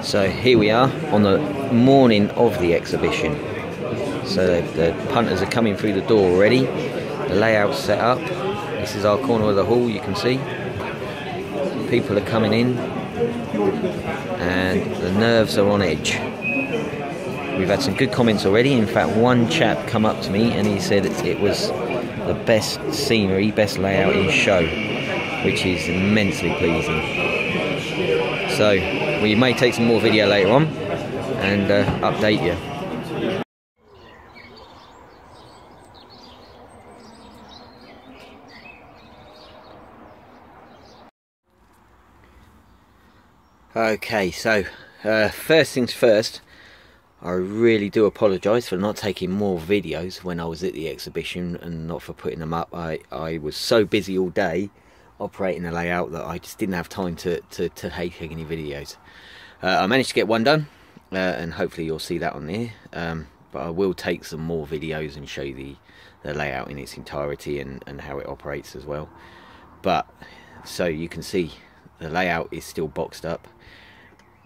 So here we are on the morning of the exhibition. So the punters are coming through the door already. The layout's set up. This is our corner of the hall, you can see. People are coming in and the nerves are on edge. We've had some good comments already. In fact, one chap come up to me and he said it was the best scenery, best layout in show, which is immensely pleasing. So we may take some more video later on and update you. Okay, so first things first, I really do apologise for not taking more videos when I was at the exhibition and not for putting them up. I was so busy all day operating the layout that I just didn't have time to take any videos. I managed to get one done and hopefully you'll see that on there, but I will take some more videos and show you the layout in its entirety and how it operates as well. But so you can see the layout is still boxed up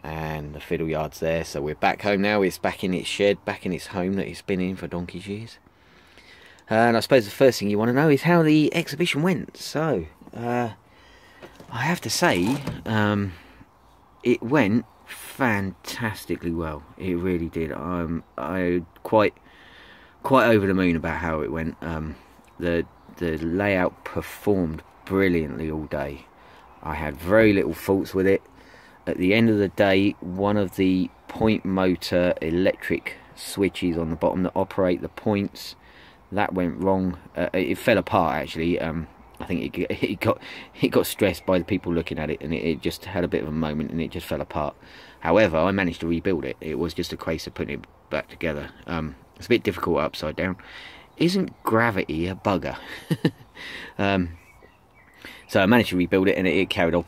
and the fiddle yard's there, so we're back home now. It's back in its shed, back in its home that it's been in for donkey's years. And I suppose the first thing you want to know is how the exhibition went. So I have to say it went fantastically well. It really did. I quite over the moon about how it went. The layout performed brilliantly all day. I had very little faults with it. At the end of the day, one of the point motor electric switches on the bottom that operate the points, that went wrong. It fell apart actually. I think it got stressed by the people looking at it, and it just had a bit of a moment and it just fell apart. However, I managed to rebuild it. It was just a case of putting it back together. It's a bit difficult upside down. Isn't gravity a bugger? So I managed to rebuild it and it carried on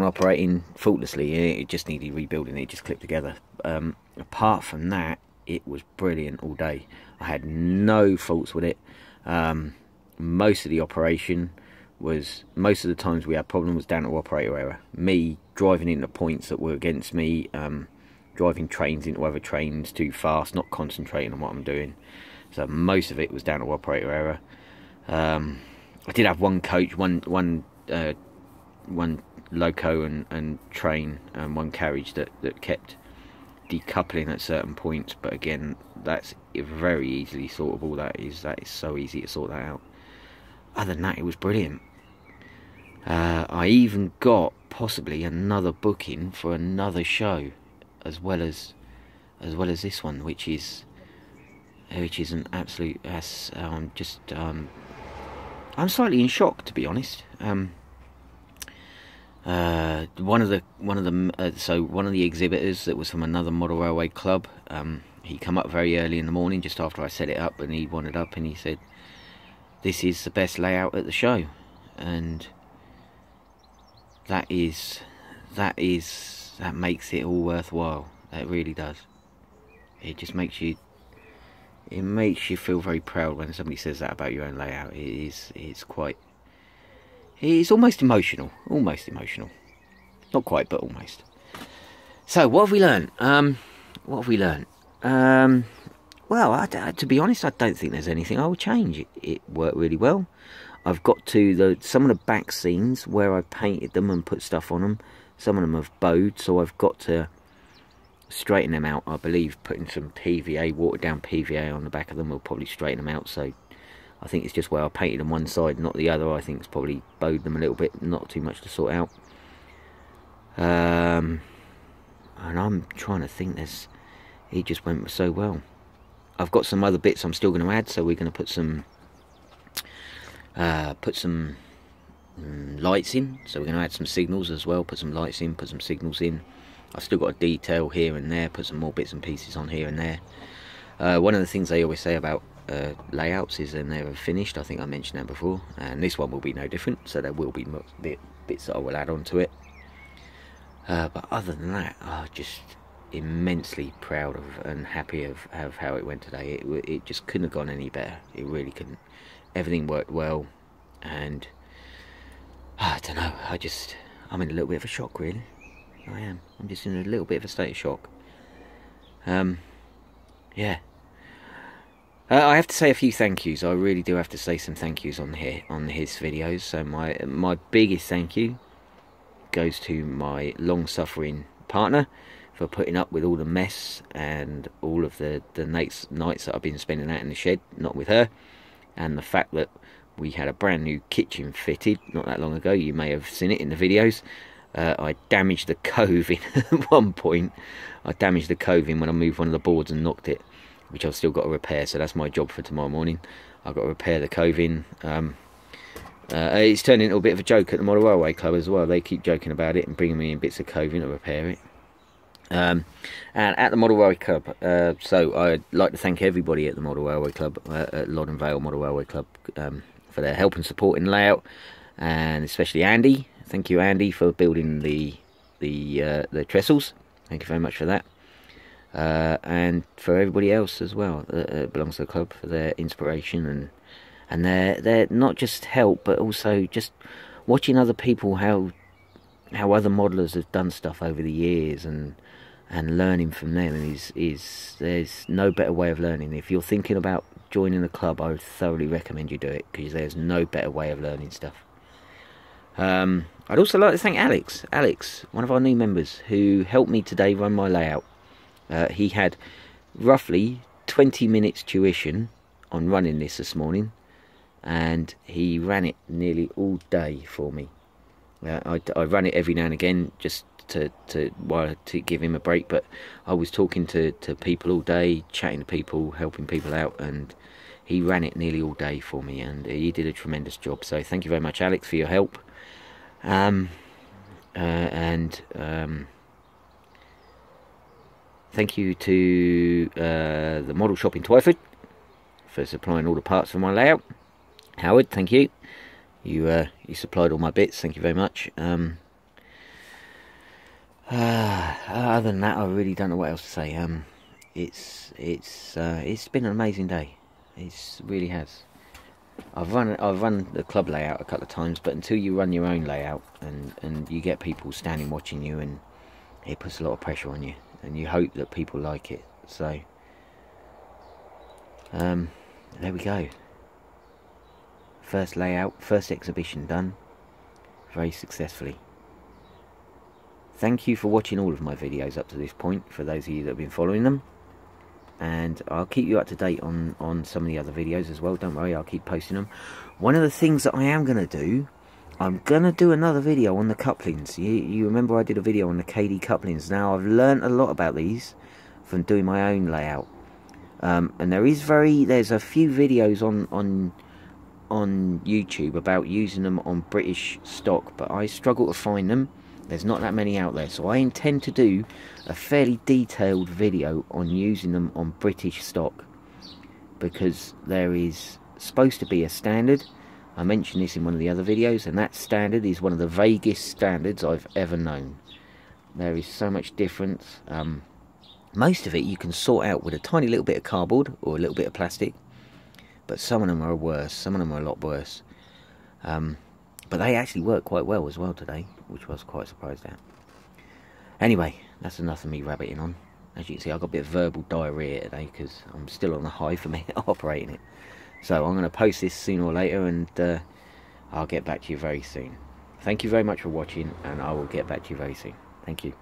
operating faultlessly. It just needed rebuilding. It just clipped together. Apart from that, it was brilliant all day. I had no faults with it. Most of the operation was, most of the times we had problems was down to operator error. Me driving into points that were against me, driving trains into other trains too fast, not concentrating on what I'm doing. So most of it was down to operator error. I did have one coach, one loco and train, and one carriage that kept decoupling at certain points, but again, that's very easily sortable. That is so easy to sort that out. Other than that, it was brilliant. I even got possibly another booking for another show, as well as this one, which is an absolute. I'm slightly in shock, to be honest. One of the exhibitors that was from another model railway club, he come up very early in the morning just after I set it up, and he wandered up and he said, "This is the best layout at the show," and that makes it all worthwhile. That really does. It just makes you. It makes you feel very proud when somebody says that about your own layout. It's almost emotional. Almost emotional. Not quite, but almost. So, what have we learned? Well, to be honest, I don't think there's anything I would change. It worked really well. I've got to some of the back scenes where I painted them and put stuff on them. Some of them have bowed, so I've got to straighten them out. I believe putting some PVA, watered down PVA on the back of them will probably straighten them out. So I think it's just where I painted them one side, not the other. I think it's probably bowed them a little bit, not too much to sort out. And I'm trying to think, it just went so well. I've got some other bits I'm still going to add, so we're going to put some lights in. So we're going to add some signals as well, put some lights in, put some signals in. I've still got a detail here and there, put some more bits and pieces on here and there. One of the things they always say about layouts is they're never finished. I think I mentioned that before, and this one will be no different, so there will be bits that I will add on to it. But other than that, I'm just immensely proud of and happy of how it went today. It just couldn't have gone any better. It really couldn't. Everything worked well, and I don't know, I'm in a little bit of a shock, really. I am. I'm just in a little bit of a state of shock. Yeah. I have to say a few thank yous. I really do have to say some thank yous on here, on his videos. So my biggest thank you goes to my long-suffering partner for putting up with all the mess and all of the nights that I've been spending out in the shed, not with her, and the fact that we had a brand new kitchen fitted not that long ago. You may have seen it in the videos. I damaged the coving at one point. I damaged the coving when I moved one of the boards and knocked it, which I've still got to repair, so that's my job for tomorrow morning. I've got to repair the coving. It's turned into a bit of a joke at the Model Railway Club as well. They keep joking about it and bringing me in bits of coving to repair it. And at the Model Railway Club, so I'd like to thank everybody at the Model Railway Club, at Loddon Vale Model Railway Club, for their help and support in layout, and especially Andy. Thank you, Andy, for building the trestles. Thank you very much for that. And for everybody else as well that belongs to the club, for their inspiration and their not just help, but also just watching other people, how other modelers have done stuff over the years, and learning from them is there's no better way of learning. If you're thinking about joining the club, I would thoroughly recommend you do it, because there's no better way of learning stuff. I'd also like to thank Alex, one of our new members, who helped me today run my layout. He had roughly 20 minutes tuition on running this morning, and he ran it nearly all day for me. I run it every now and again just to give him a break, but I was talking to people all day, chatting to people, helping people out, and he ran it nearly all day for me, and he did a tremendous job. So thank you very much, Alex, for your help. Thank you to the model shop in Twyford for supplying all the parts for my layout. Howard, thank you. You supplied all my bits. Thank you very much. Other than that, I really don't know what else to say. It's been an amazing day. It really has. I've run the club layout a couple of times, but until you run your own layout and you get people standing watching you, and it puts a lot of pressure on you, and you hope that people like it. So there we go. First layout, first exhibition done very successfully. Thank you for watching all of my videos up to this point, for those of you that have been following them, and I'll keep you up to date on some of the other videos as well. Don't worry, I'll keep posting them. One of the things that I am going to do, I'm going to do another video on the couplings. You remember I did a video on the KD couplings. Now, I've learnt a lot about these from doing my own layout, and there's a few videos on YouTube about using them on British stock, but I struggle to find them. There's not that many out there, so I intend to do a fairly detailed video on using them on British stock, because there is supposed to be a standard. I mentioned this in one of the other videos, and that standard is one of the vaguest standards I've ever known. There is so much difference. Most of it you can sort out with a tiny little bit of cardboard or a little bit of plastic, but some of them are worse. Some of them are a lot worse. But they actually work quite well as well today, which I was quite surprised at. Anyway, that's enough of me rabbiting on. As you can see, I've got a bit of verbal diarrhea today because I'm still on the high for me operating it. So I'm going to post this sooner or later, and I'll get back to you very soon. Thank you very much for watching, and I will get back to you very soon. Thank you.